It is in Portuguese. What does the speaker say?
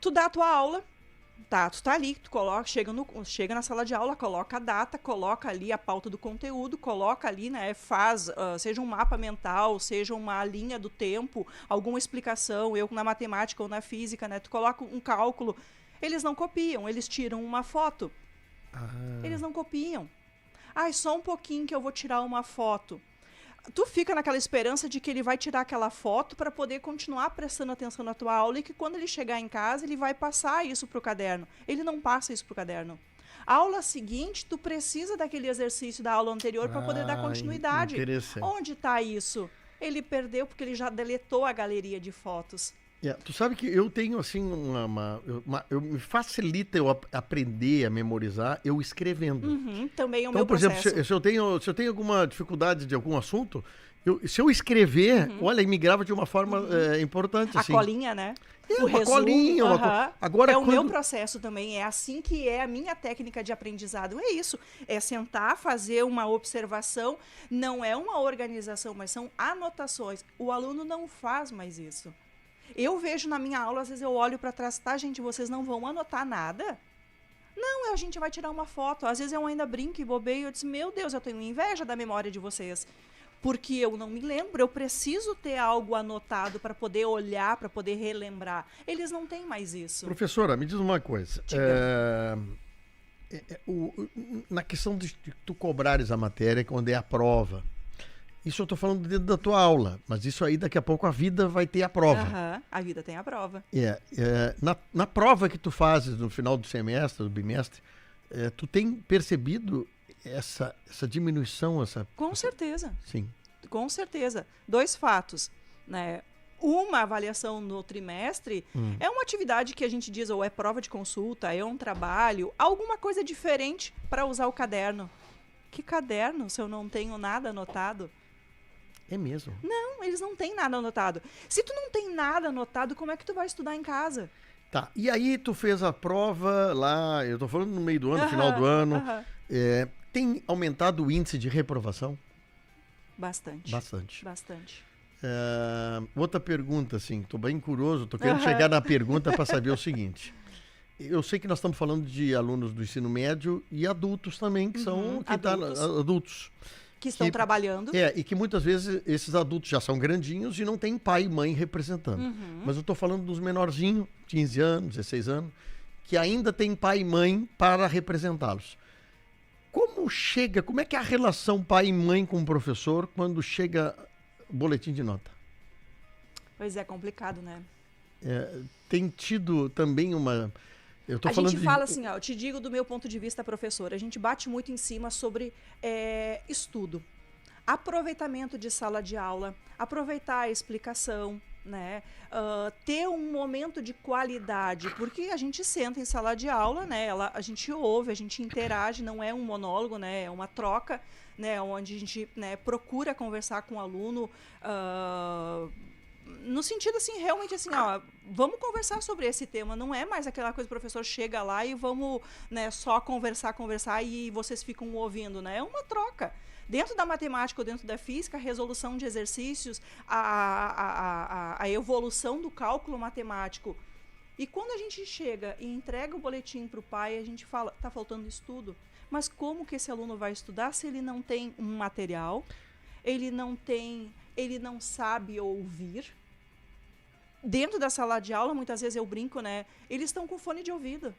Tu dá a tua aula, tá, tu tá ali, tu coloca, chega na sala de aula, coloca a data, coloca ali a pauta do conteúdo, coloca ali, né, faz, seja um mapa mental, seja uma linha do tempo, alguma explicação, eu na matemática ou na física, né, tu coloca um cálculo. Eles não copiam, eles tiram uma foto. Ah, Eles não copiam. Ai, só um pouquinho que eu vou tirar uma foto. Tu fica naquela esperança de que ele vai tirar aquela foto para poder continuar prestando atenção na tua aula e que quando ele chegar em casa ele vai passar isso pro caderno. Ele não passa isso pro caderno. A aula seguinte, tu precisa daquele exercício da aula anterior para poder dar continuidade. interessante. Onde está isso? Ele perdeu porque ele já deletou a galeria de fotos. Tu sabe que eu tenho assim me facilita eu aprender a memorizar eu escrevendo. Uhum, também é o Então, meu por exemplo, processo. se eu tenho alguma dificuldade de algum assunto, se eu escrever, olha, me grava de uma forma importante. A Assim. colinha, né? É, O uma resumo. colinha. Agora, É o meu processo também. É assim que é a minha técnica de aprendizado. É isso. É sentar, fazer uma observação. Não é uma organização, mas são anotações. O aluno não faz mais isso. Eu vejo na minha aula, às vezes eu olho para trás, tá, gente, vocês não vão anotar nada? Não, a gente vai tirar uma foto. Às vezes eu ainda brinco e bobeio. Eu disse, meu Deus, eu tenho inveja da memória de vocês. Porque eu não me lembro, eu preciso ter algo anotado para poder olhar, para poder relembrar. Eles não têm mais isso. professora, me diz uma coisa. Na questão de tu cobrares a matéria quando é a prova, isso eu estou falando dentro da tua aula, mas isso aí daqui a pouco a vida vai ter a prova. A vida tem a prova. Na prova que tu fazes no final do semestre, do bimestre, tu tem percebido essa diminuição? Com certeza. Sim. Com certeza. 2 fatos, né? Uma avaliação no trimestre é uma atividade que a gente diz, ou é prova de consulta, é um trabalho, alguma coisa diferente para usar o caderno. Que caderno se eu não tenho nada anotado? É mesmo. Não, eles não têm nada anotado. Se tu não tem nada anotado, como é que tu vai estudar em casa? Tá, e aí tu fez a prova lá, eu tô falando no meio do ano, final do ano, tem aumentado o índice de reprovação? Bastante. Bastante. Bastante. Outra pergunta, assim, tô bem curioso, tô querendo chegar na pergunta para saber o seguinte. Eu sei que nós estamos falando de alunos do ensino médio e adultos também, que são adultos. Que estão trabalhando. E que muitas vezes esses adultos já são grandinhos e não tem pai e mãe representando. Mas eu estou falando dos menorzinhos, 15 anos, 16 anos, que ainda tem pai e mãe para representá-los. Como é que é a relação pai e mãe com o professor quando chega o boletim de nota? Pois é, complicado, né? Tem tido também uma... A gente fala assim, eu te digo do meu ponto de vista, professor, a gente bate muito em cima sobre estudo, aproveitamento de sala de aula, aproveitar a explicação, né? Ter um momento de qualidade, porque a gente senta em sala de aula, né? A gente ouve, a gente interage, não é um monólogo, né? É uma troca, né? Onde a gente, né, procura conversar com o aluno, no sentido assim, realmente assim, vamos conversar sobre esse tema, não é mais aquela coisa, o professor chega lá e vamos, né, só conversar e vocês ficam ouvindo, né? É uma troca. Dentro da matemática ou dentro da física, a resolução de exercícios, a evolução do cálculo matemático. E quando a gente chega e entrega o boletim para o pai, a gente fala, está faltando estudo. Mas como que esse aluno vai estudar se ele não tem um material, ele não sabe ouvir? Dentro da sala de aula, muitas vezes eu brinco, né? Eles estão com fone de ouvido.